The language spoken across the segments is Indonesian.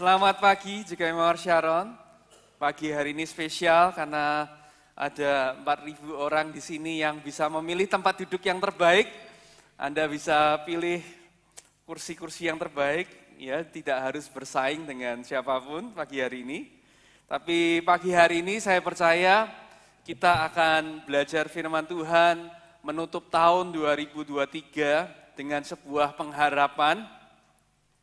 Selamat pagi GKI Mawar Sharon. Pagi hari ini spesial karena ada 4.000 orang di sini yang bisa memilih tempat duduk yang terbaik. Anda bisa pilih kursi-kursi yang terbaik, ya, tidak harus bersaing dengan siapapun pagi hari ini. Tapi pagi hari ini saya percaya kita akan belajar firman Tuhan menutup tahun 2023 dengan sebuah pengharapan.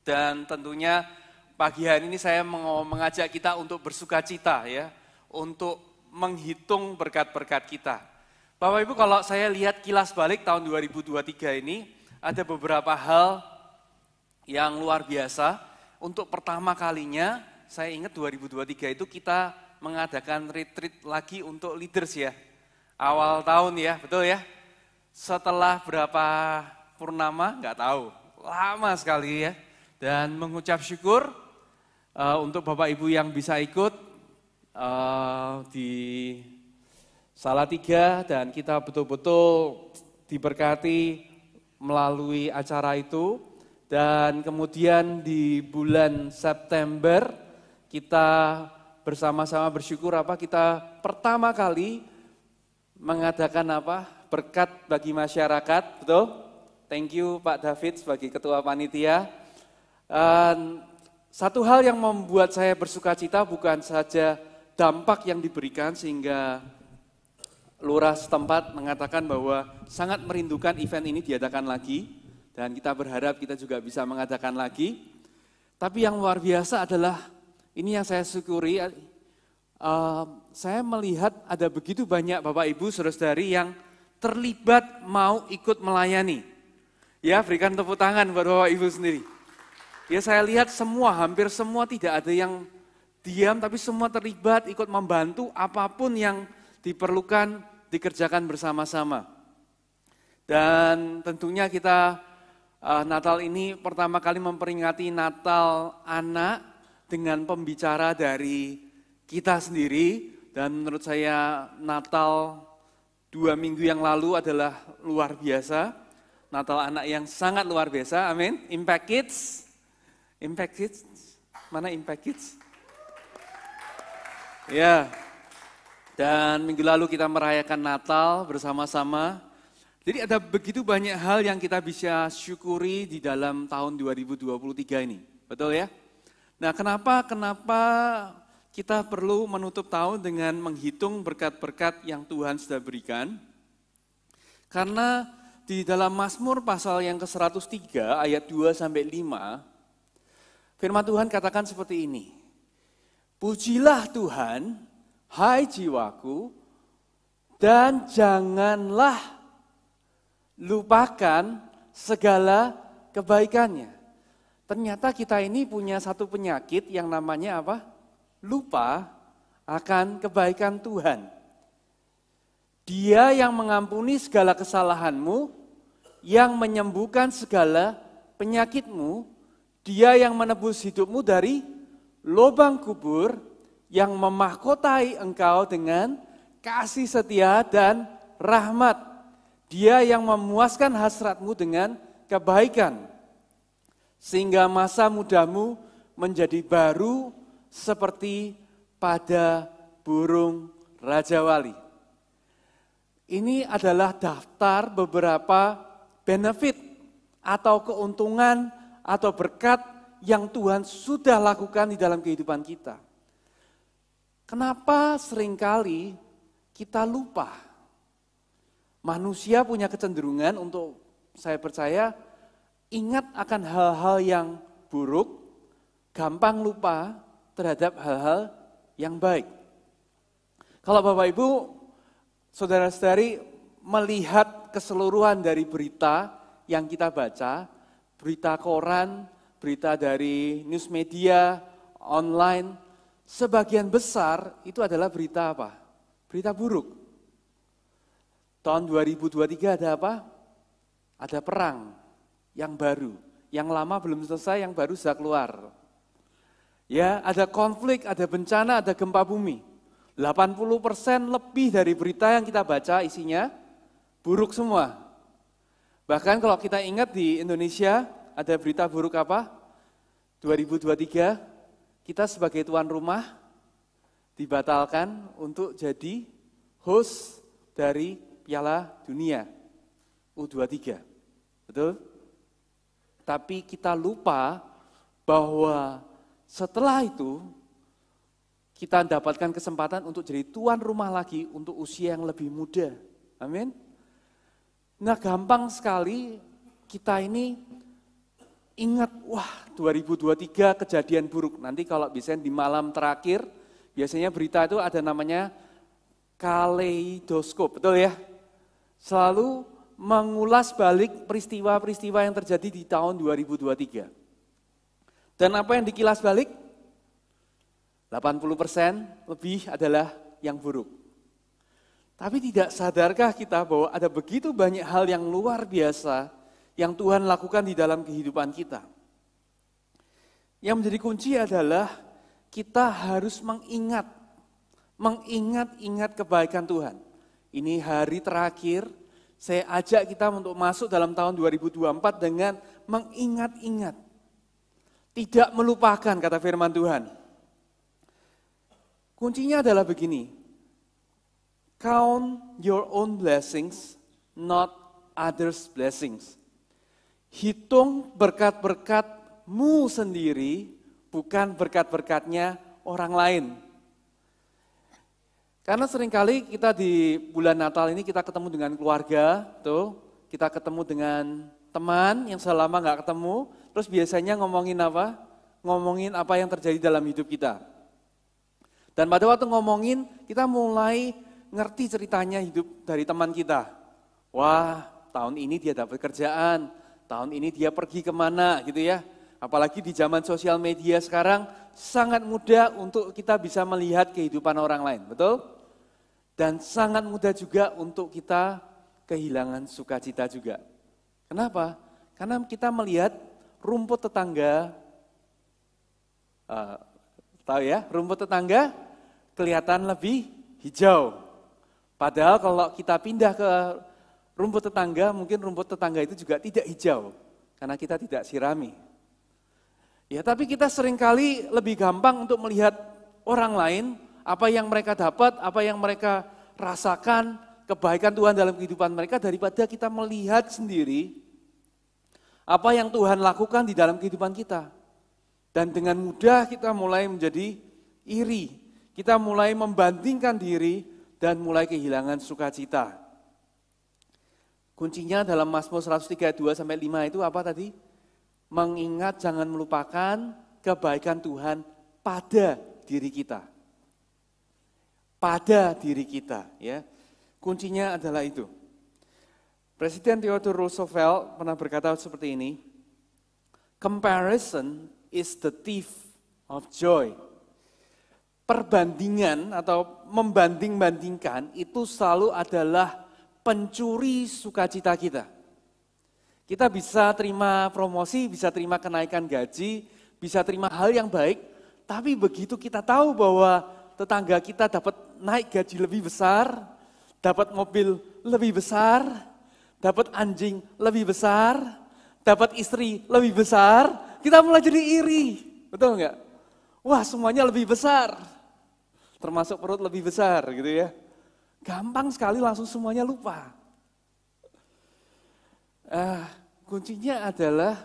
Dan tentunya pagi hari ini saya mau mengajak kita untuk bersuka cita, ya, untuk menghitung berkat-berkat kita. Bapak Ibu, kalau saya lihat kilas balik tahun 2023 ini, ada beberapa hal yang luar biasa. Untuk pertama kalinya, saya ingat 2023 itu kita mengadakan retreat lagi untuk leaders, ya. Awal tahun, ya, betul ya? Setelah berapa purnama, nggak tahu, lama sekali, ya. Dan mengucap syukur untuk Bapak Ibu yang bisa ikut di Salatiga, dan kita betul-betul diberkati melalui acara itu. Dan kemudian di bulan September kita bersama-sama bersyukur kita pertama kali mengadakan berkat bagi masyarakat, betul? Thank you Pak David sebagai ketua panitia. Satu hal yang membuat saya bersuka cita bukan saja dampak yang diberikan, sehingga lurah setempat mengatakan bahwa sangat merindukan event ini diadakan lagi, dan kita berharap kita juga bisa mengadakan lagi. Tapi yang luar biasa adalah, ini yang saya syukuri, saya melihat ada begitu banyak Bapak Ibu saudara-saudari yang terlibat mau ikut melayani. Ya, berikan tepuk tangan buat Bapak Ibu sendiri. Ya, saya lihat semua, hampir semua, tidak ada yang diam, tapi semua terlibat, ikut membantu apapun yang diperlukan dikerjakan bersama-sama. Dan tentunya kita Natal ini pertama kali memperingati Natal anak dengan pembicara dari kita sendiri. Dan menurut saya Natal 2 minggu yang lalu adalah luar biasa. Natal anak yang sangat luar biasa, amin. Impact Kids. Impact Kids, mana Impact Kids? Ya, dan minggu lalu kita merayakan Natal bersama-sama. Jadi ada begitu banyak hal yang kita bisa syukuri di dalam tahun 2023 ini, betul ya? Nah, kenapa kita perlu menutup tahun dengan menghitung berkat-berkat yang Tuhan sudah berikan? Karena di dalam Mazmur pasal yang ke-103 ayat 2-5, firman Tuhan katakan seperti ini. Pujilah Tuhan, hai jiwaku, dan janganlah lupakan segala kebaikannya. Ternyata kita ini punya satu penyakit yang namanya apa? Lupa akan kebaikan Tuhan. Dia yang mengampuni segala kesalahanmu, yang menyembuhkan segala penyakitmu, Dia yang menebus hidupmu dari lubang kubur, yang memahkotai engkau dengan kasih setia dan rahmat. Dia yang memuaskan hasratmu dengan kebaikan, sehingga masa mudamu menjadi baru seperti pada burung rajawali. Ini adalah daftar beberapa benefit atau keuntungan atau berkat yang Tuhan sudah lakukan di dalam kehidupan kita. Kenapa seringkali kita lupa? Manusia punya kecenderungan untuk, saya percaya, ingat akan hal-hal yang buruk, gampang lupa terhadap hal-hal yang baik. Kalau Bapak Ibu, saudara-saudari melihat keseluruhan dari berita yang kita baca, berita koran, berita dari news media, online, sebagian besar itu adalah berita apa? Berita buruk. Tahun 2023 ada apa? Ada perang yang baru, yang lama belum selesai, yang baru sudah keluar. Ya, ada konflik, ada bencana, ada gempa bumi. 80% lebih dari berita yang kita baca isinya buruk semua. Bahkan kalau kita ingat di Indonesia ada berita buruk apa? 2023 kita sebagai tuan rumah dibatalkan untuk jadi host dari Piala Dunia U23. Betul? Tapi kita lupa bahwa setelah itu kita dapatkan kesempatan untuk jadi tuan rumah lagi untuk usia yang lebih muda. Amin. Nah, gampang sekali kita ini ingat, wah 2023 kejadian buruk. Nanti kalau biasanya di malam terakhir, biasanya berita itu ada namanya kaleidoskop, betul ya? Selalu mengulas balik peristiwa-peristiwa yang terjadi di tahun 2023. Dan apa yang dikilas balik? 80% lebih adalah yang buruk. Tapi tidak sadarkah kita bahwa ada begitu banyak hal yang luar biasa yang Tuhan lakukan di dalam kehidupan kita. Yang menjadi kunci adalah kita harus mengingat kebaikan Tuhan. Ini hari terakhir, saya ajak kita untuk masuk dalam tahun 2024 dengan mengingat-ingat. Tidak melupakan, kata firman Tuhan. Kuncinya adalah begini, count your own blessings, not others' blessings. Hitung berkat-berkatmu sendiri, bukan berkat-berkatnya orang lain. Karena seringkali kita di bulan Natal ini kita ketemu dengan keluarga, tuh, kita ketemu dengan teman yang selama nggak ketemu, terus biasanya ngomongin apa? Ngomongin apa yang terjadi dalam hidup kita. Dan pada waktu ngomongin, kita mulai ngerti ceritanya hidup dari teman kita. Wah, tahun ini dia dapat kerjaan, tahun ini dia pergi kemana gitu ya. Apalagi di zaman sosial media sekarang, sangat mudah untuk kita bisa melihat kehidupan orang lain, betul? Dan sangat mudah juga untuk kita kehilangan sukacita juga. Kenapa? Karena kita melihat rumput tetangga, tahu ya, rumput tetangga kelihatan lebih hijau. Padahal kalau kita pindah ke rumput tetangga, mungkin rumput tetangga itu juga tidak hijau, karena kita tidak sirami. Ya, tapi kita seringkali lebih gampang untuk melihat orang lain, apa yang mereka dapat, apa yang mereka rasakan, kebaikan Tuhan dalam kehidupan mereka, daripada kita melihat sendiri apa yang Tuhan lakukan di dalam kehidupan kita. Dan dengan mudah kita mulai menjadi iri, kita mulai membandingkan diri, dan mulai kehilangan sukacita. Kuncinya dalam Mazmur 103:2-5 itu apa tadi? Mengingat, jangan melupakan kebaikan Tuhan pada diri kita. Pada diri kita, ya. Kuncinya adalah itu. Presiden Theodore Roosevelt pernah berkata seperti ini, comparison is the thief of joy. Perbandingan atau membanding-bandingkan itu selalu adalah pencuri sukacita kita. Kita bisa terima promosi, bisa terima kenaikan gaji, bisa terima hal yang baik, tapi begitu kita tahu bahwa tetangga kita dapat naik gaji lebih besar, dapat mobil lebih besar, dapat anjing lebih besar, dapat istri lebih besar, kita mulai jadi iri, betul enggak? Wah, semuanya lebih besar, termasuk perut lebih besar gitu ya. Gampang sekali langsung semuanya lupa. Kuncinya adalah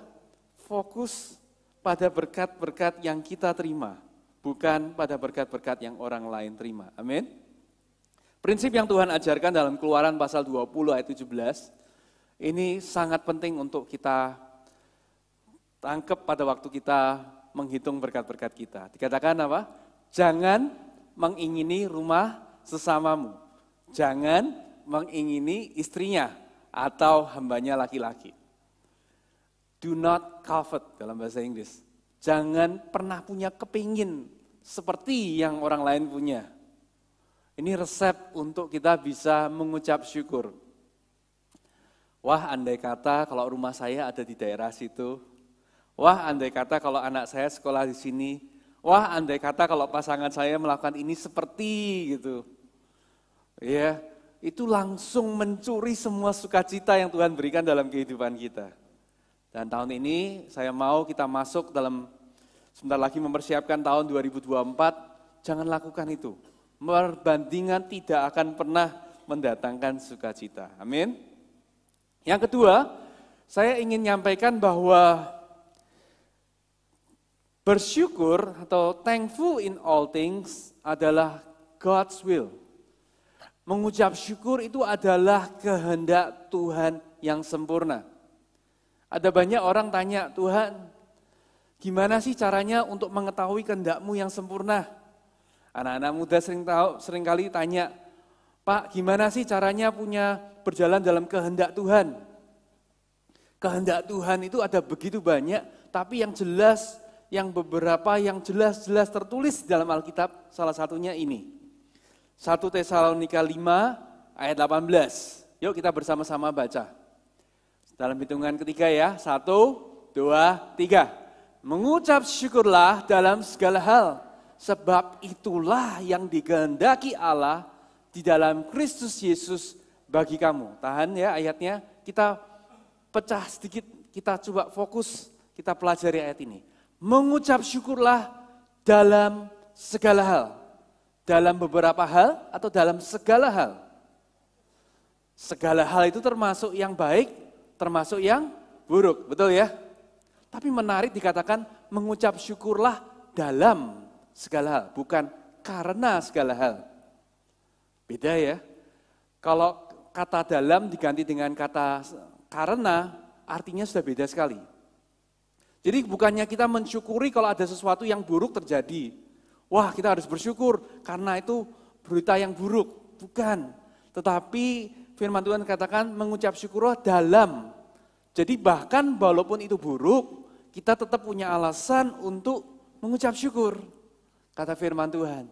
fokus pada berkat-berkat yang kita terima, bukan pada berkat-berkat yang orang lain terima. Amin. Prinsip yang Tuhan ajarkan dalam Keluaran pasal 20 ayat 17, ini sangat penting untuk kita tangkap pada waktu kita menghitung berkat-berkat kita. Dikatakan apa? Jangan mengingini rumah sesamamu. Jangan mengingini istrinya atau hambanya laki-laki. Do not covet dalam bahasa Inggris. Jangan pernah punya kepingin seperti yang orang lain punya. Ini resep untuk kita bisa mengucap syukur. Wah, andai kata kalau rumah saya ada di daerah situ. Wah, andai kata kalau anak saya sekolah di sini. Wah, andai kata kalau pasangan saya melakukan ini seperti gitu. Ya, itu langsung mencuri semua sukacita yang Tuhan berikan dalam kehidupan kita. Dan tahun ini saya mau kita masuk dalam sebentar lagi mempersiapkan tahun 2024, jangan lakukan itu. Perbandingan tidak akan pernah mendatangkan sukacita. Amin. Yang kedua, saya ingin menyampaikan bahwa bersyukur atau thankful in all things adalah God's will. Mengucap syukur itu adalah kehendak Tuhan yang sempurna. Ada banyak orang tanya, Tuhan, gimana sih caranya untuk mengetahui kehendak-Mu yang sempurna? Anak-anak muda seringkali tanya, Pak, gimana sih caranya berjalan dalam kehendak Tuhan? Kehendak Tuhan itu ada begitu banyak, tapi yang jelas, beberapa yang jelas-jelas tertulis dalam Alkitab, salah satunya ini. 1 Tesalonika 5 ayat 18. Yuk kita bersama-sama baca. Dalam hitungan ketiga ya. 1, 2, 3. Mengucap syukurlah dalam segala hal, sebab itulah yang dikehendaki Allah di dalam Kristus Yesus bagi kamu. Tahan ya ayatnya, kita pecah sedikit, kita coba fokus, kita pelajari ayat ini. Mengucap syukurlah dalam segala hal. Dalam beberapa hal atau dalam segala hal? Segala hal itu termasuk yang baik, termasuk yang buruk, betul ya? Tapi menarik dikatakan mengucap syukurlah dalam segala hal, bukan karena segala hal. Beda ya. Kalau kata dalam diganti dengan kata karena, artinya sudah beda sekali. Jadi bukannya kita mensyukuri kalau ada sesuatu yang buruk terjadi. Wah, kita harus bersyukur karena itu berita yang buruk. Bukan. Tetapi firman Tuhan katakan mengucap syukur dalam. Jadi bahkan walaupun itu buruk, kita tetap punya alasan untuk mengucap syukur. Kata firman Tuhan.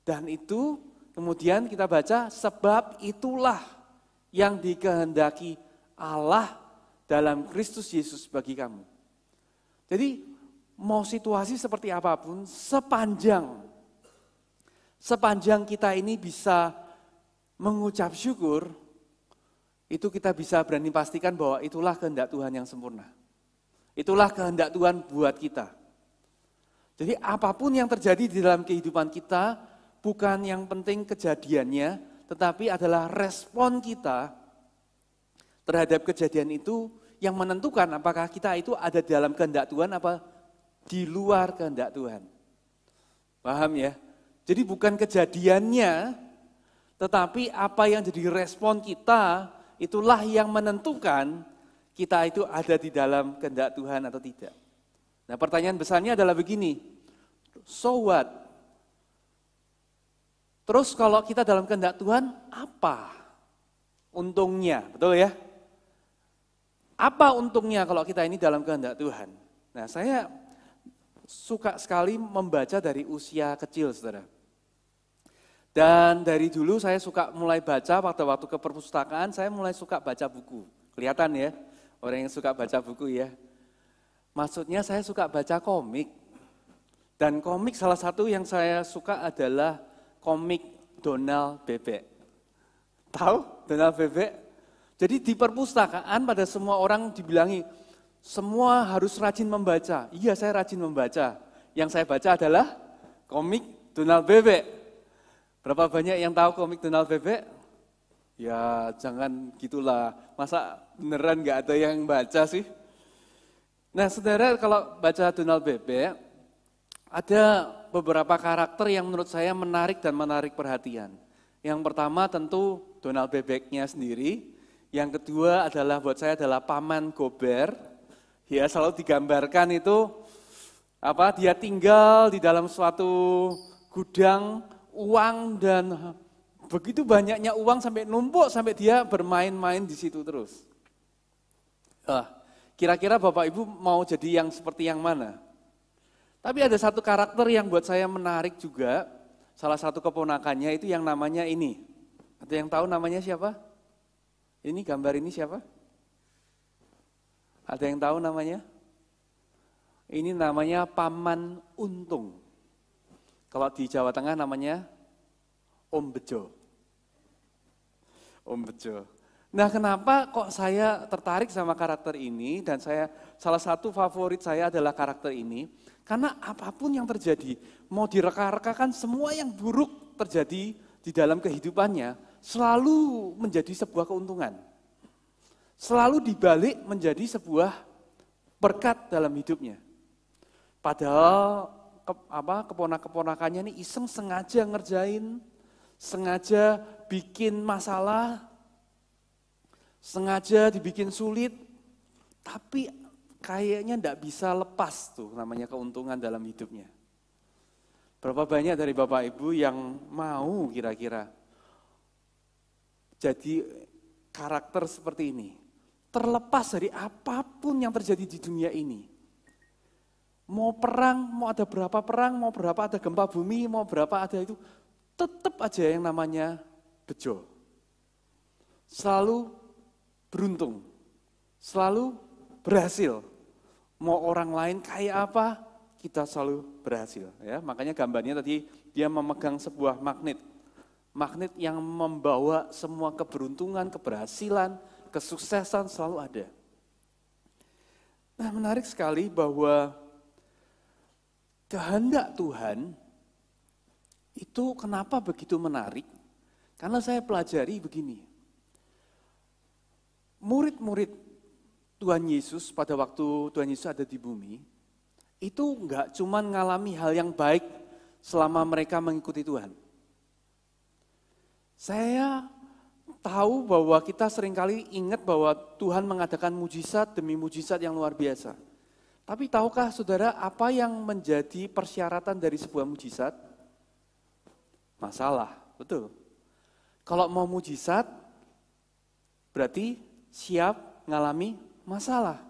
Dan itu kemudian kita baca, sebab itulah yang dikehendaki Allah dalam Kristus Yesus bagi kamu. Jadi mau situasi seperti apapun, sepanjang kita ini bisa mengucap syukur, itu kita bisa berani pastikan bahwa itulah kehendak Tuhan yang sempurna. Itulah kehendak Tuhan buat kita. Jadi apapun yang terjadi di dalam kehidupan kita, bukan yang penting kejadiannya, tetapi adalah respon kita terhadap kejadian itu yang menentukan apakah kita itu ada di dalam kehendak Tuhan apa di luar kehendak Tuhan. Paham ya? Jadi bukan kejadiannya, tetapi apa yang jadi respon kita, itulah yang menentukan kita itu ada di dalam kehendak Tuhan atau tidak. Nah pertanyaan besarnya adalah begini, so what? Terus kalau kita dalam kehendak Tuhan, apa untungnya? Betul ya? Apa untungnya kalau kita ini dalam kehendak Tuhan? Nah saya suka sekali membaca dari usia kecil, saudara. Dan dari dulu saya suka mulai baca, waktu ke perpustakaan, saya mulai suka baca buku. Kelihatan ya, orang yang suka baca buku ya. Maksudnya saya suka baca komik. Dan komik salah satu yang saya suka adalah komik Donald Bebek. Tahu Donald Bebek? Jadi di perpustakaan pada semua orang dibilangi, semua harus rajin membaca. Iya, saya rajin membaca. Yang saya baca adalah komik Donald Bebek. Berapa banyak yang tahu komik Donald Bebek? Ya, jangan gitulah. Masa beneran nggak ada yang baca sih? Nah, saudara, kalau baca Donald Bebek, ada beberapa karakter yang menurut saya menarik dan menarik perhatian. Yang pertama tentu Donald Bebeknya sendiri. Yang kedua adalah buat saya adalah Paman Gober. Ya, selalu digambarkan itu dia tinggal di dalam suatu gudang uang dan begitu banyaknya uang sampai numpuk sampai dia bermain-main di situ terus. Kira-kira Bapak Ibu mau jadi yang seperti yang mana? Tapi ada satu karakter yang buat saya menarik juga, salah satu keponakannya itu yang namanya ini. Ada yang tahu namanya siapa? Ini gambar ini siapa? Ada yang tahu namanya? Ini namanya Paman Untung. Kalau di Jawa Tengah namanya Om Bejo. Om Bejo. Nah, kenapa kok saya tertarik sama karakter ini dan salah satu favorit saya adalah karakter ini? Karena apapun yang terjadi, mau direka-rekakan semua yang buruk terjadi di dalam kehidupannya selalu menjadi sebuah keuntungan. Selalu dibalik menjadi sebuah berkat dalam hidupnya. Padahal keponakan-keponakannya ini iseng sengaja ngerjain, sengaja bikin masalah, sengaja dibikin sulit, tapi kayaknya enggak bisa lepas tuh namanya keuntungan dalam hidupnya. Berapa banyak dari Bapak Ibu yang mau kira-kira jadi karakter seperti ini, terlepas dari apapun yang terjadi di dunia ini. Mau perang, mau ada berapa perang, mau berapa ada gempa bumi, mau berapa ada itu, tetap aja yang namanya bejo. Selalu beruntung, selalu berhasil. Mau orang lain kayak apa, kita selalu berhasil. Ya, makanya gambarnya tadi dia memegang sebuah magnet. Magnet yang membawa semua keberuntungan, keberhasilan, kesuksesan selalu ada. Nah, menarik sekali bahwa kehendak Tuhan itu kenapa begitu menarik? Karena saya pelajari begini. Murid-murid Tuhan Yesus pada waktu Tuhan Yesus ada di bumi, itu enggak cuma mengalami hal yang baik selama mereka mengikuti Tuhan. Saya tahu bahwa kita seringkali ingat bahwa Tuhan mengadakan mujizat demi mujizat yang luar biasa. Tapi tahukah saudara apa yang menjadi persyaratan dari sebuah mujizat? Masalah, betul. Kalau mau mujizat, berarti siap mengalami masalah.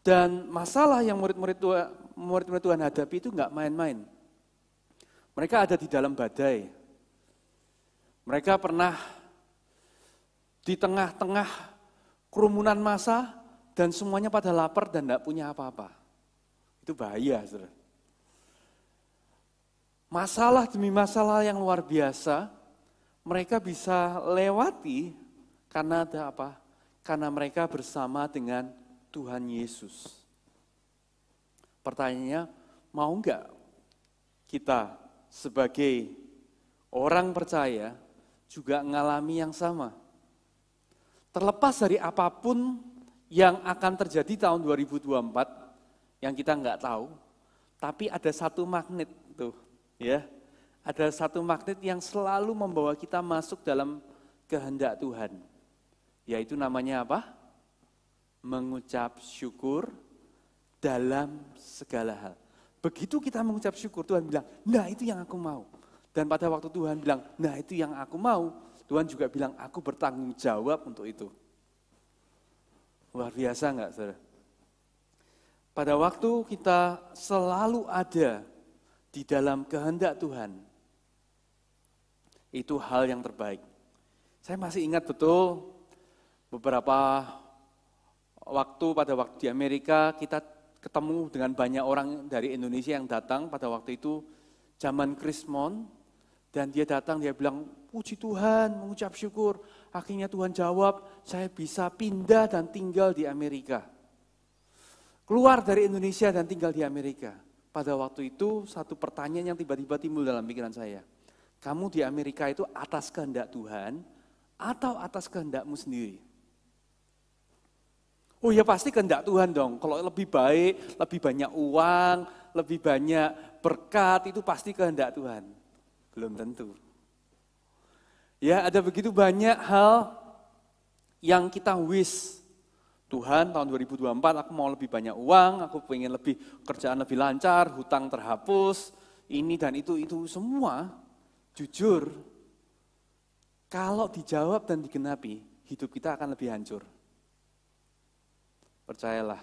Dan masalah yang murid-murid Tuhan hadapi itu enggak main-main. Mereka ada di dalam badai. Mereka pernah di tengah-tengah kerumunan massa dan semuanya pada lapar dan enggak punya apa-apa. Itu bahaya, saudara. Masalah demi masalah yang luar biasa, mereka bisa lewati karena ada apa? Karena mereka bersama dengan Tuhan Yesus. Pertanyaannya, mau enggak kita sebagai orang percaya juga mengalami yang sama? Terlepas dari apapun yang akan terjadi tahun 2024, yang kita enggak tahu, tapi ada satu magnet tuh, ya. Ada satu magnet yang selalu membawa kita masuk dalam kehendak Tuhan. Yaitu namanya apa? Mengucap syukur dalam segala hal. Begitu kita mengucap syukur, Tuhan bilang, nah itu yang aku mau. Dan pada waktu Tuhan bilang, nah itu yang aku mau, Tuhan juga bilang, aku bertanggung jawab untuk itu. Luar biasa enggak, saudara? Pada waktu kita selalu ada di dalam kehendak Tuhan, itu hal yang terbaik. Saya masih ingat betul, beberapa pada waktu di Amerika kita ketemu dengan banyak orang dari Indonesia yang datang pada waktu itu zaman Krismon, dan dia datang, dia bilang, puji Tuhan, mengucap syukur, akhirnya Tuhan jawab, saya bisa pindah dan tinggal di Amerika. Keluar dari Indonesia dan tinggal di Amerika. Pada waktu itu satu pertanyaan yang tiba-tiba timbul dalam pikiran saya, kamu di Amerika itu atas kehendak Tuhan atau atas kehendakmu sendiri? Oh ya pasti kehendak Tuhan dong, kalau lebih baik, lebih banyak uang, lebih banyak berkat, itu pasti kehendak Tuhan. Belum tentu. Ya ada begitu banyak hal yang kita wish, Tuhan tahun 2024 aku mau lebih banyak uang, aku pengen lebih kerjaan lebih lancar, hutang terhapus, ini dan itu semua, jujur, kalau dijawab dan digenapi, hidup kita akan lebih hancur. Percayalah,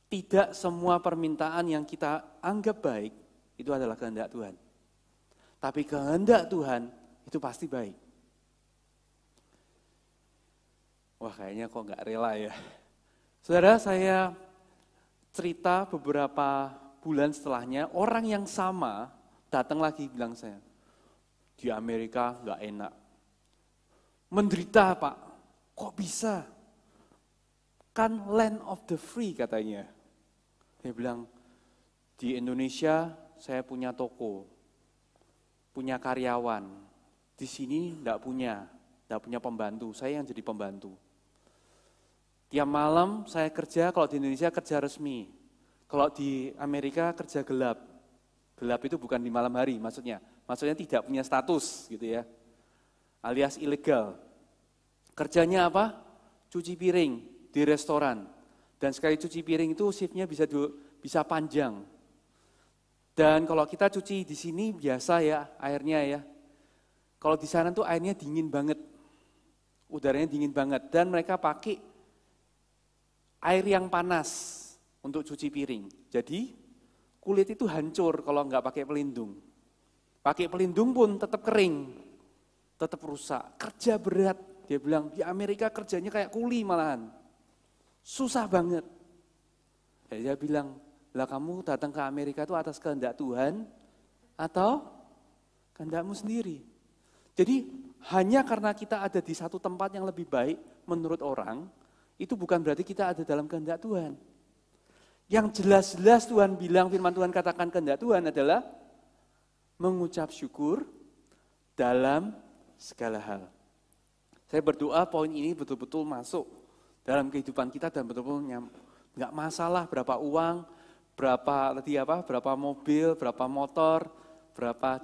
tidak semua permintaan yang kita anggap baik itu adalah kehendak Tuhan. Tapi kehendak Tuhan itu pasti baik. Wah kayaknya kok nggak rela ya. Saudara, saya cerita beberapa bulan setelahnya, orang yang sama datang lagi bilang saya, di Amerika nggak enak. Menderita Pak, Kok bisa? Kan land of the free katanya. Dia bilang, di Indonesia saya punya toko, punya karyawan. Di sini enggak punya pembantu, saya yang jadi pembantu. Tiap malam saya kerja, kalau di Indonesia kerja resmi. Kalau di Amerika kerja gelap. Gelap itu bukan di malam hari maksudnya. Maksudnya tidak punya status gitu ya. Alias ilegal. Kerjanya apa? Cuci piring di restoran. Dan sekali cuci piring itu shiftnya bisa panjang. Dan kalau kita cuci di sini biasa ya airnya ya. Kalau di sana tuh airnya dingin banget. Udaranya dingin banget. Dan mereka pakai air yang panas untuk cuci piring. Jadi kulit itu hancur kalau nggak pakai pelindung. Pakai pelindung pun tetap kering, tetap rusak. Kerja berat, dia bilang di Amerika kerjanya kayak kuli malahan. Susah banget. Ya, dia bilang, lah kamu datang ke Amerika itu atas kehendak Tuhan atau kehendakmu sendiri. Jadi hanya karena kita ada di satu tempat yang lebih baik menurut orang, itu bukan berarti kita ada dalam kehendak Tuhan. Yang jelas-jelas Tuhan bilang, firman Tuhan katakan kehendak Tuhan adalah mengucap syukur dalam segala hal. Saya berdoa poin ini betul-betul masuk dalam kehidupan kita dan betul-betul nggak masalah berapa uang, berapa mobil, berapa motor, berapa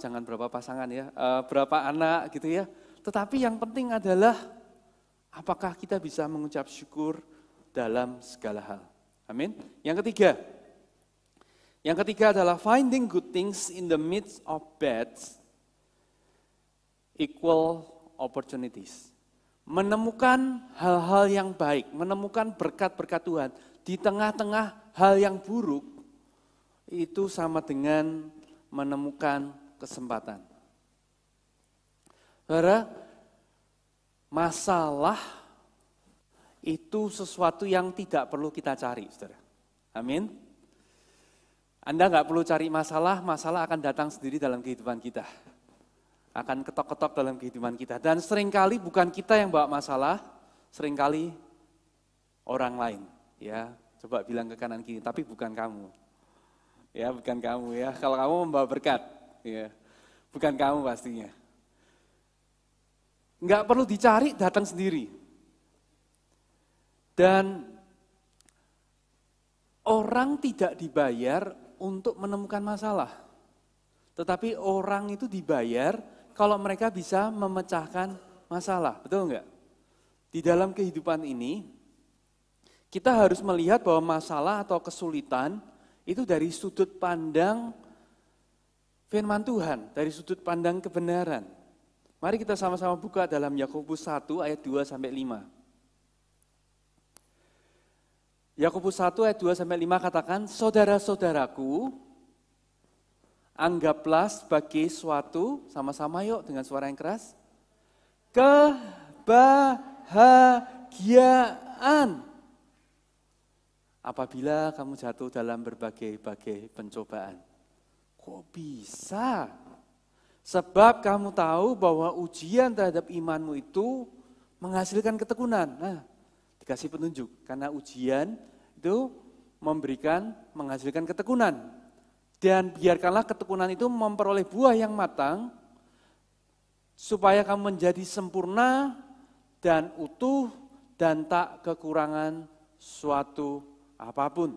pasangan ya, berapa anak gitu ya. Tetapi yang penting adalah apakah kita bisa mengucap syukur dalam segala hal. Amin. Yang ketiga adalah finding good things in the midst of bad equal opportunities. Menemukan hal-hal yang baik, menemukan berkat-berkat Tuhan di tengah-tengah hal yang buruk, itu sama dengan menemukan kesempatan. Saudara, masalah itu sesuatu yang tidak perlu kita cari, saudara. Amin. Anda nggak perlu cari masalah, masalah akan datang sendiri dalam kehidupan kita. Akan ketok-ketok dalam kehidupan kita. Dan seringkali bukan kita yang bawa masalah, seringkali orang lain. Ya, coba bilang ke kanan kiri, tapi bukan kamu. Ya, bukan kamu ya. Kalau kamu membawa berkat, ya, bukan kamu pastinya. Nggak perlu dicari, datang sendiri. Dan orang tidak dibayar untuk menemukan masalah. Tetapi orang itu dibayar kalau mereka bisa memecahkan masalah. Betul enggak? Di dalam kehidupan ini, kita harus melihat bahwa masalah atau kesulitan itu dari sudut pandang firman Tuhan, dari sudut pandang kebenaran. Mari kita sama-sama buka dalam Yakobus 1 ayat 2-5. Yakobus 1 ayat 2-5 katakan, saudara-saudaraku, anggaplah sebagai suatu, sama-sama yuk dengan suara yang keras, kebahagiaan apabila kamu jatuh dalam berbagai-bagai pencobaan. Kok bisa? Sebab kamu tahu bahwa ujian terhadap imanmu itu menghasilkan ketekunan. Nah, dikasih petunjuk, karena ujian itu menghasilkan ketekunan. Dan biarkanlah ketekunan itu memperoleh buah yang matang, supaya kamu menjadi sempurna dan utuh dan tak kekurangan suatu apapun.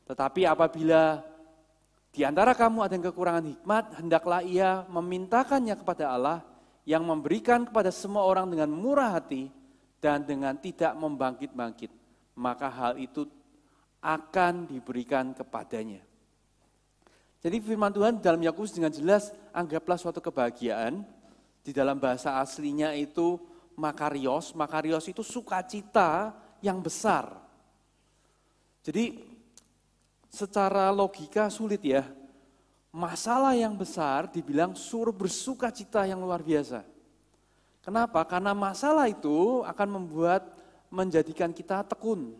Tetapi apabila di antara kamu ada yang kekurangan hikmat, hendaklah ia memintakannya kepada Allah yang memberikan kepada semua orang dengan murah hati dan dengan tidak membangkit-bangkit. Maka hal itu akan diberikan kepadanya. Jadi firman Tuhan dalam Yakobus dengan jelas, anggaplah suatu kebahagiaan. Di dalam bahasa aslinya itu makarios. Makarios itu sukacita yang besar. Jadi secara logika sulit ya. Masalah yang besar dibilang suruh bersukacita yang luar biasa. Kenapa? Karena masalah itu akan menjadikan kita tekun.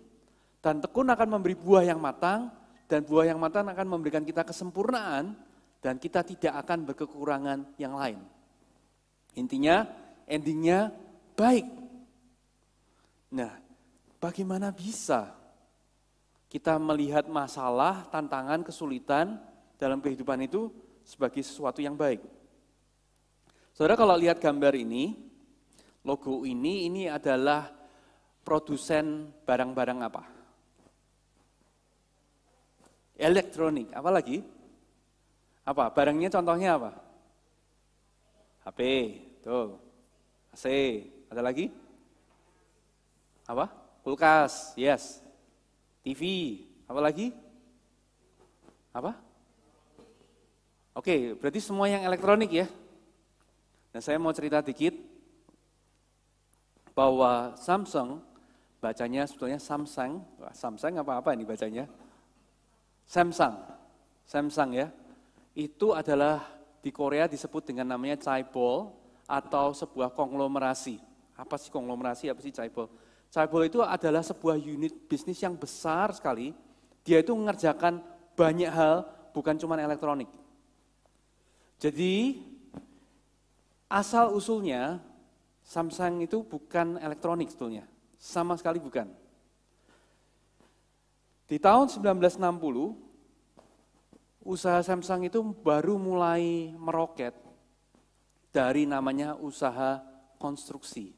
Dan tekun akan memberi buah yang matang, dan buah yang matang akan memberikan kita kesempurnaan, dan kita tidak akan berkekurangan yang lain. Intinya, endingnya baik. Nah, bagaimana bisa kita melihat masalah, tantangan, kesulitan dalam kehidupan itu sebagai sesuatu yang baik? Saudara kalau lihat gambar ini, logo ini adalah produsen barang-barang apa? Elektronik, apa lagi? Apa? Barangnya contohnya apa? HP, tuh. AC, ada lagi? Apa? Kulkas, yes. TV, apa lagi? Apa? Oke, berarti semua yang elektronik ya. Nah, saya mau cerita dikit bahwa Samsung, bacanya sebetulnya Samsung. Wah, Samsung apa-apa ini bacanya? Samsung ya. Itu adalah di Korea disebut dengan namanya chaebol atau sebuah konglomerasi. Apa sih konglomerasi, apa sih chaebol? Chaebol itu adalah sebuah unit bisnis yang besar sekali. Dia itu mengerjakan banyak hal, bukan cuma elektronik. Jadi asal usulnya Samsung itu bukan elektronik sebetulnya, sama sekali bukan. Di tahun 1960, usaha Samsung itu baru mulai meroket dari namanya usaha konstruksi.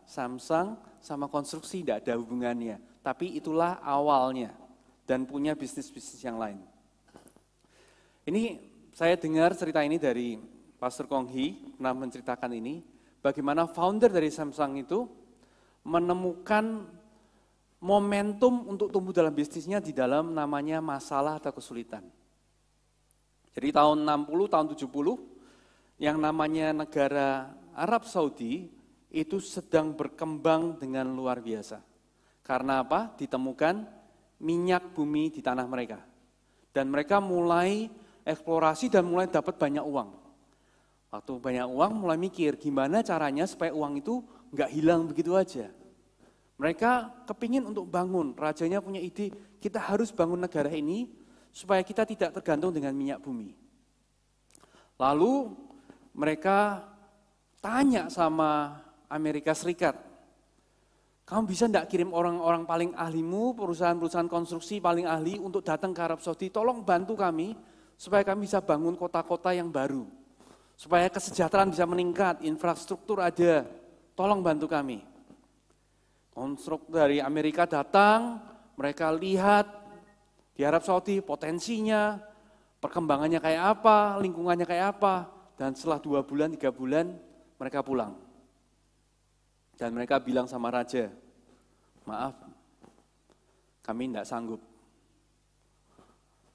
Samsung sama konstruksi tidak ada hubungannya, tapi itulah awalnya dan punya bisnis-bisnis yang lain. Ini saya dengar cerita ini dari Pastor Kong Hee, pernah menceritakan ini, bagaimana founder dari Samsung itu menemukan momentum untuk tumbuh dalam bisnisnya di dalam namanya masalah atau kesulitan. Jadi tahun 60, tahun 70, yang namanya negara Arab Saudi itu sedang berkembang dengan luar biasa. Karena apa? Ditemukan minyak bumi di tanah mereka. Dan mereka mulai eksplorasi dan mulai dapat banyak uang. Waktu banyak uang mulai mikir gimana caranya supaya uang itu nggak hilang begitu aja. Mereka kepingin untuk bangun, rajanya punya ide, kita harus bangun negara ini supaya kita tidak tergantung dengan minyak bumi. Lalu mereka tanya sama Amerika Serikat, kamu bisa enggak kirim orang-orang paling ahlimu, perusahaan-perusahaan konstruksi paling ahli untuk datang ke Arab Saudi, tolong bantu kami supaya kami bisa bangun kota-kota yang baru. Supaya kesejahteraan bisa meningkat, infrastruktur ada, tolong bantu kami. Konstruktor dari Amerika datang, mereka lihat di Arab Saudi potensinya, perkembangannya kayak apa, lingkungannya kayak apa, dan setelah 2 bulan, 3 bulan, mereka pulang. Dan mereka bilang sama raja, maaf, kami tidak sanggup.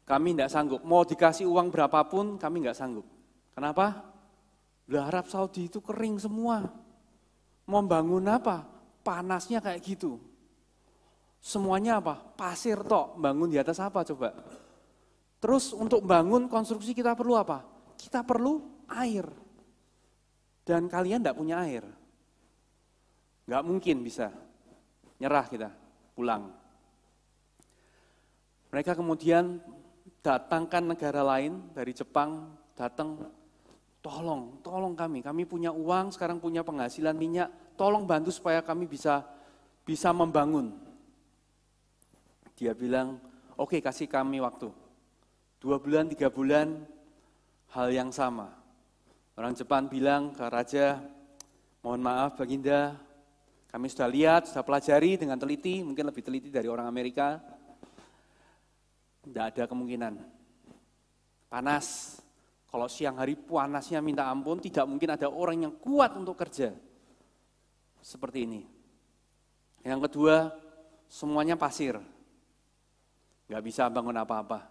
Kami tidak sanggup, mau dikasih uang berapapun, kami tidak sanggup. Kenapa? Arab Saudi itu kering semua. Mau bangun apa? Panasnya kayak gitu. Semuanya apa? Pasir tok, bangun di atas apa coba? Terus untuk bangun konstruksi kita perlu apa? Kita perlu air. Dan kalian tidak punya air. Nggak mungkin bisa. Nyerah kita, pulang. Mereka kemudian datangkan negara lain dari Jepang, datang, tolong kami punya uang, sekarang punya penghasilan minyak, tolong bantu supaya kami bisa membangun. Dia bilang, oke, kasih kami waktu. 2 bulan, 3 bulan, hal yang sama. Orang Jepang bilang ke raja, mohon maaf Baginda, kami sudah lihat, sudah pelajari dengan teliti, mungkin lebih teliti dari orang Amerika. Tidak ada kemungkinan. Panas. Kalau siang hari panasnya minta ampun, tidak mungkin ada orang yang kuat untuk kerja. Seperti ini. Yang kedua, semuanya pasir. Nggak bisa bangun apa-apa.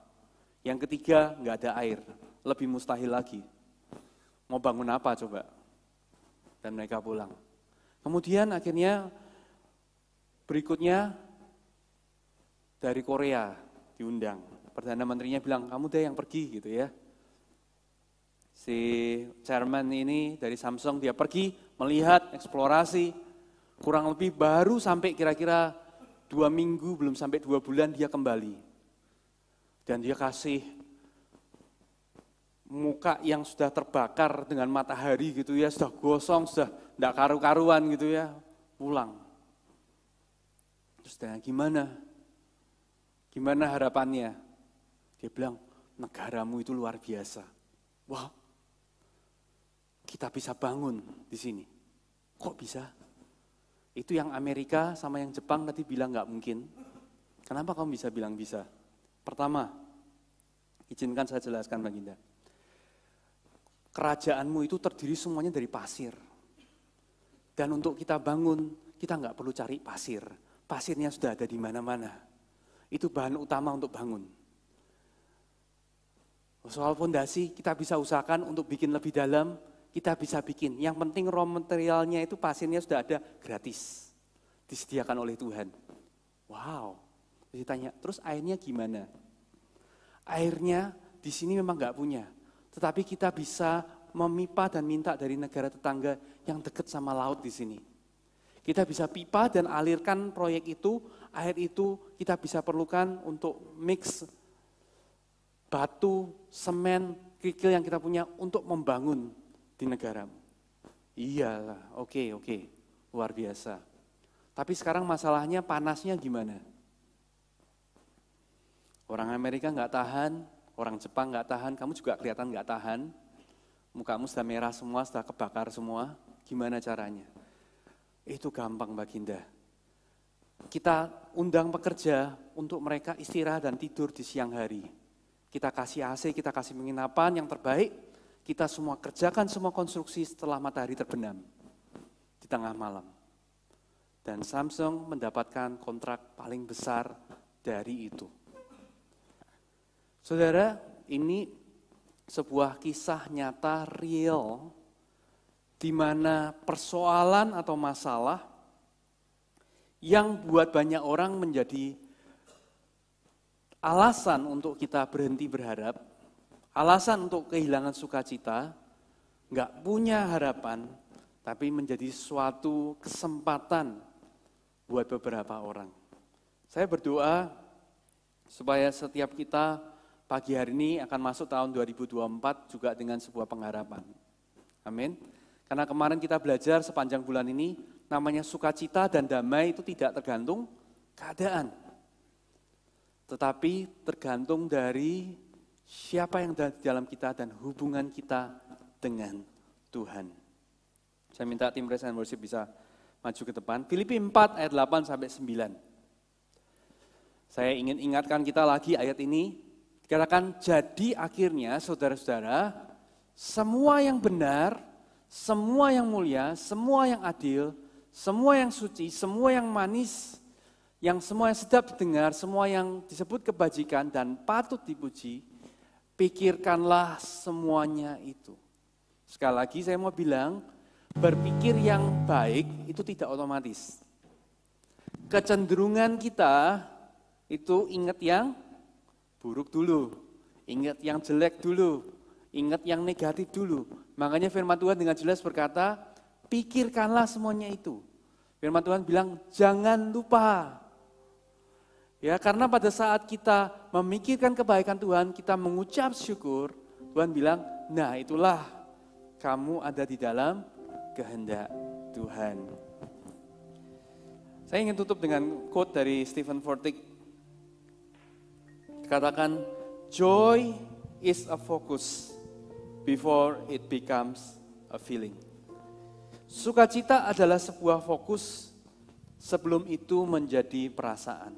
Yang ketiga, nggak ada air. Lebih mustahil lagi. Mau bangun apa coba? Dan mereka pulang. Kemudian akhirnya berikutnya dari Korea diundang. Perdana Menterinya bilang, kamu deh yang pergi gitu ya. Si chairman ini dari Samsung dia pergi melihat eksplorasi, kurang lebih baru sampai kira-kira 2 minggu, belum sampai 2 bulan dia kembali. Dan dia kasih muka yang sudah terbakar dengan matahari gitu ya, sudah gosong, sudah tidak karu-karuan gitu ya. pulang. Terus tanya, gimana? Gimana harapannya? Dia bilang, negaramu itu luar biasa. Wah, kita bisa bangun di sini. Kok bisa? Itu yang Amerika sama yang Jepang tadi bilang nggak mungkin. Kenapa kamu bisa bilang bisa? Pertama, izinkan saya jelaskan Baginda. Kerajaanmu itu terdiri semuanya dari pasir. Dan untuk kita bangun, kita nggak perlu cari pasir. Pasirnya sudah ada di mana-mana. Itu bahan utama untuk bangun. Soal fondasi, kita bisa usahakan untuk bikin lebih dalam, kita bisa bikin. Yang penting raw materialnya itu pasirnya sudah ada gratis. Disediakan oleh Tuhan. Wow. Terus ditanya, terus airnya gimana? Airnya di sini memang nggak punya. Tetapi kita bisa memipa dan minta dari negara tetangga yang dekat sama laut di sini. Kita bisa pipa dan alirkan proyek itu, air itu kita bisa perlukan untuk mix batu, semen, kerikil yang kita punya untuk membangun di negara. Iyalah, oke, luar biasa. Tapi sekarang masalahnya panasnya gimana? Orang Amerika nggak tahan, orang Jepang nggak tahan, kamu juga kelihatan nggak tahan. Mukamu sudah merah semua, sudah kebakar semua. Gimana caranya? Itu gampang Baginda. Kita undang pekerja untuk mereka istirahat dan tidur di siang hari. Kita kasih AC, kita kasih penginapan yang terbaik. Kita semua kerjakan semua konstruksi setelah matahari terbenam di tengah malam. Dan Samsung mendapatkan kontrak paling besar dari itu. Saudara, ini sebuah kisah nyata real di mana persoalan atau masalah yang buat banyak orang menjadi alasan untuk kita berhenti berharap, alasan untuk kehilangan sukacita, nggak punya harapan, tapi menjadi suatu kesempatan buat beberapa orang. Saya berdoa supaya setiap kita pagi hari ini akan masuk tahun 2024 juga dengan sebuah pengharapan. Amin. Karena kemarin kita belajar sepanjang bulan ini, namanya sukacita dan damai itu tidak tergantung keadaan. Tetapi tergantung dari siapa yang ada di dalam kita dan hubungan kita dengan Tuhan. Saya minta tim Praise and Worship bisa maju ke depan. Filipi 4 ayat 8 sampai 9. Saya ingin ingatkan kita lagi ayat ini. Dikatakan, jadi akhirnya saudara-saudara, semua yang benar, semua yang mulia, semua yang adil, semua yang suci, semua yang manis, yang semua yang sedap didengar, semua yang disebut kebajikan dan patut dipuji, pikirkanlah semuanya itu. Sekali lagi saya mau bilang, berpikir yang baik itu tidak otomatis. Kecenderungan kita itu ingat yang buruk dulu, ingat yang jelek dulu, ingat yang negatif dulu. Makanya firman Tuhan dengan jelas berkata, pikirkanlah semuanya itu. Firman Tuhan bilang, jangan lupa. Ya, karena pada saat kita memikirkan kebaikan Tuhan, kita mengucap syukur, Tuhan bilang, nah itulah kamu ada di dalam kehendak Tuhan. Saya ingin tutup dengan quote dari Stephen Furtick. Katakan, joy is a focus before it becomes a feeling. Sukacita adalah sebuah fokus sebelum itu menjadi perasaan.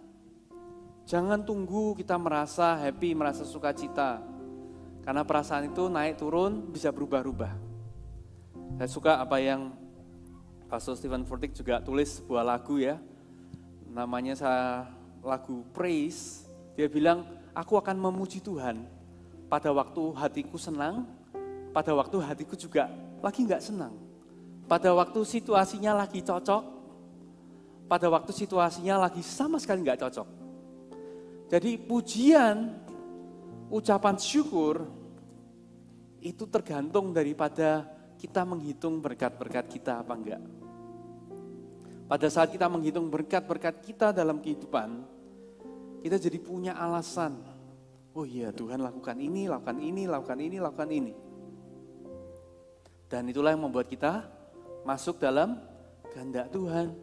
Jangan tunggu kita merasa happy, merasa sukacita. Karena perasaan itu naik turun bisa berubah-ubah. Saya suka apa yang Pastor Stephen Furtick juga tulis sebuah lagu ya. Namanya lagu Praise. Dia bilang, aku akan memuji Tuhan pada waktu hatiku senang, pada waktu hatiku juga lagi gak senang. Pada waktu situasinya lagi cocok, pada waktu situasinya lagi sama sekali gak cocok. Jadi pujian, ucapan syukur, itu tergantung daripada kita menghitung berkat-berkat kita apa enggak. Pada saat kita menghitung berkat-berkat kita dalam kehidupan, kita jadi punya alasan. Oh iya, Tuhan lakukan ini, lakukan ini, lakukan ini, lakukan ini. Dan itulah yang membuat kita masuk dalam kehendak Tuhan.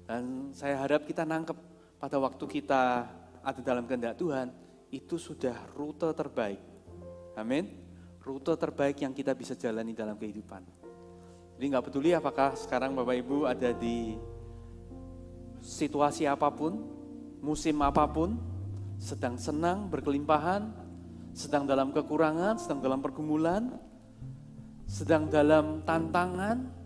Dan saya harap kita nangkep pada waktu kita ada dalam kehendak Tuhan, itu sudah rute terbaik. Amin. Rute terbaik yang kita bisa jalani dalam kehidupan. Jadi nggak peduli apakah sekarang Bapak Ibu ada di situasi apapun, musim apapun, sedang senang, berkelimpahan, sedang dalam kekurangan, sedang dalam pergumulan, sedang dalam tantangan,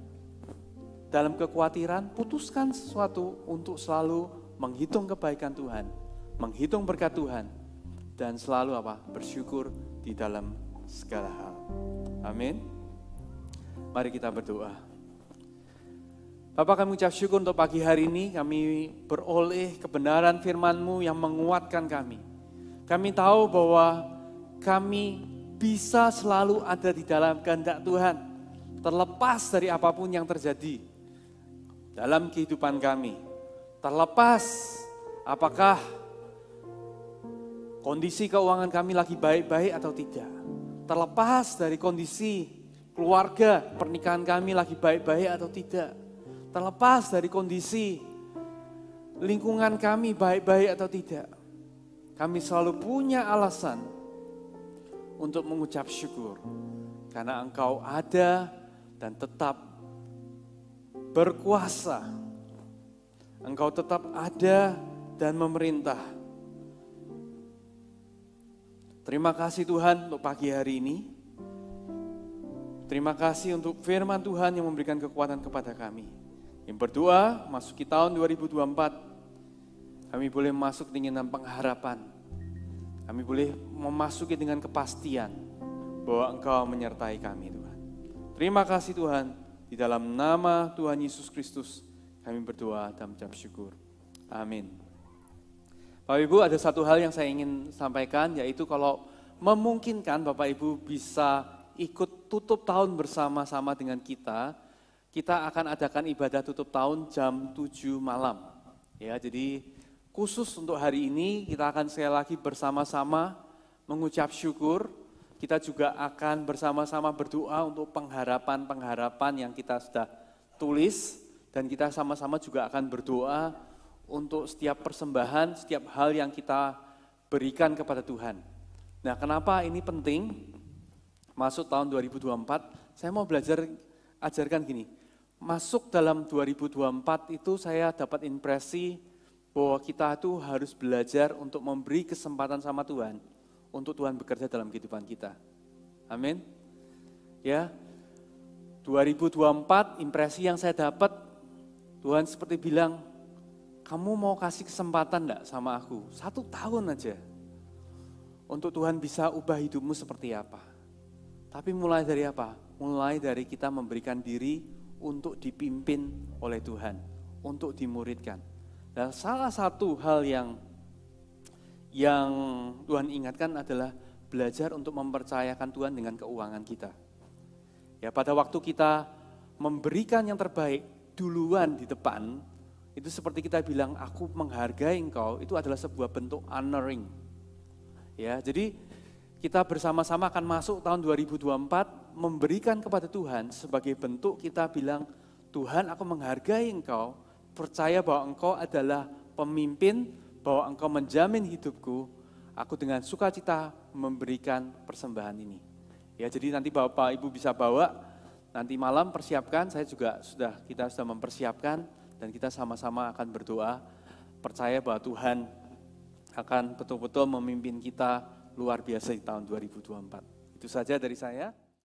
dalam kekhawatiran, putuskan sesuatu untuk selalu menghitung kebaikan Tuhan, menghitung berkat Tuhan, dan selalu bersyukur di dalam segala hal. Amin. Mari kita berdoa. Bapak, kami ucap syukur untuk pagi hari ini, kami beroleh kebenaran firman-Mu yang menguatkan kami. Kami tahu bahwa kami bisa selalu ada di dalam kehendak Tuhan, terlepas dari apapun yang terjadi dalam kehidupan kami. Terlepas apakah kondisi keuangan kami lagi baik-baik atau tidak. Terlepas dari kondisi keluarga, pernikahan kami lagi baik-baik atau tidak. Terlepas dari kondisi lingkungan kami baik-baik atau tidak. Kami selalu punya alasan untuk mengucap syukur. Karena Engkau ada dan tetap berkuasa. Engkau tetap ada dan memerintah. Terima kasih Tuhan untuk pagi hari ini. Terima kasih untuk firman Tuhan yang memberikan kekuatan kepada kami. Yang berdoa, masuki tahun 2024, kami boleh masuk dengan pengharapan. Kami boleh memasuki dengan kepastian bahwa Engkau menyertai kami Tuhan. Terima kasih Tuhan. Di dalam nama Tuhan Yesus Kristus, kami berdoa dan mengucap syukur. Amin. Bapak Ibu, ada satu hal yang saya ingin sampaikan, yaitu kalau memungkinkan Bapak Ibu bisa ikut tutup tahun bersama-sama dengan kita akan adakan ibadah tutup tahun jam 7 malam. Ya, jadi khusus untuk hari ini kita akan sekali lagi bersama-sama mengucap syukur. Kita juga akan bersama-sama berdoa untuk pengharapan-pengharapan yang kita sudah tulis, dan kita sama-sama juga akan berdoa untuk setiap persembahan, setiap hal yang kita berikan kepada Tuhan. Nah, kenapa ini penting? Masuk tahun 2024, saya mau ajarkan gini. Masuk dalam 2024 itu saya dapat impresi bahwa kita tuh harus belajar untuk memberi kesempatan sama Tuhan, untuk Tuhan bekerja dalam kehidupan kita. Amin. Ya, 2024 impresi yang saya dapat, Tuhan seperti bilang, kamu mau kasih kesempatan enggak sama aku? 1 tahun aja. Untuk Tuhan bisa ubah hidupmu seperti apa. Tapi mulai dari apa? Mulai dari kita memberikan diri untuk dipimpin oleh Tuhan, untuk dimuridkan. Dan salah satu hal yang Tuhan ingatkan adalah belajar untuk mempercayakan Tuhan dengan keuangan kita. Ya, pada waktu kita memberikan yang terbaik duluan di depan, itu seperti kita bilang, aku menghargai engkau, itu adalah sebuah bentuk honoring. Ya, jadi kita bersama-sama akan masuk tahun 2024 memberikan kepada Tuhan sebagai bentuk kita bilang, Tuhan, aku menghargai engkau, percaya bahwa engkau adalah pemimpin, bahwa engkau menjamin hidupku, aku dengan sukacita memberikan persembahan ini. Ya, jadi nanti Bapak Ibu bisa bawa, nanti malam persiapkan, kita sudah mempersiapkan, dan kita sama-sama akan berdoa, percaya bahwa Tuhan akan betul-betul memimpin kita luar biasa di tahun 2024. Itu saja dari saya.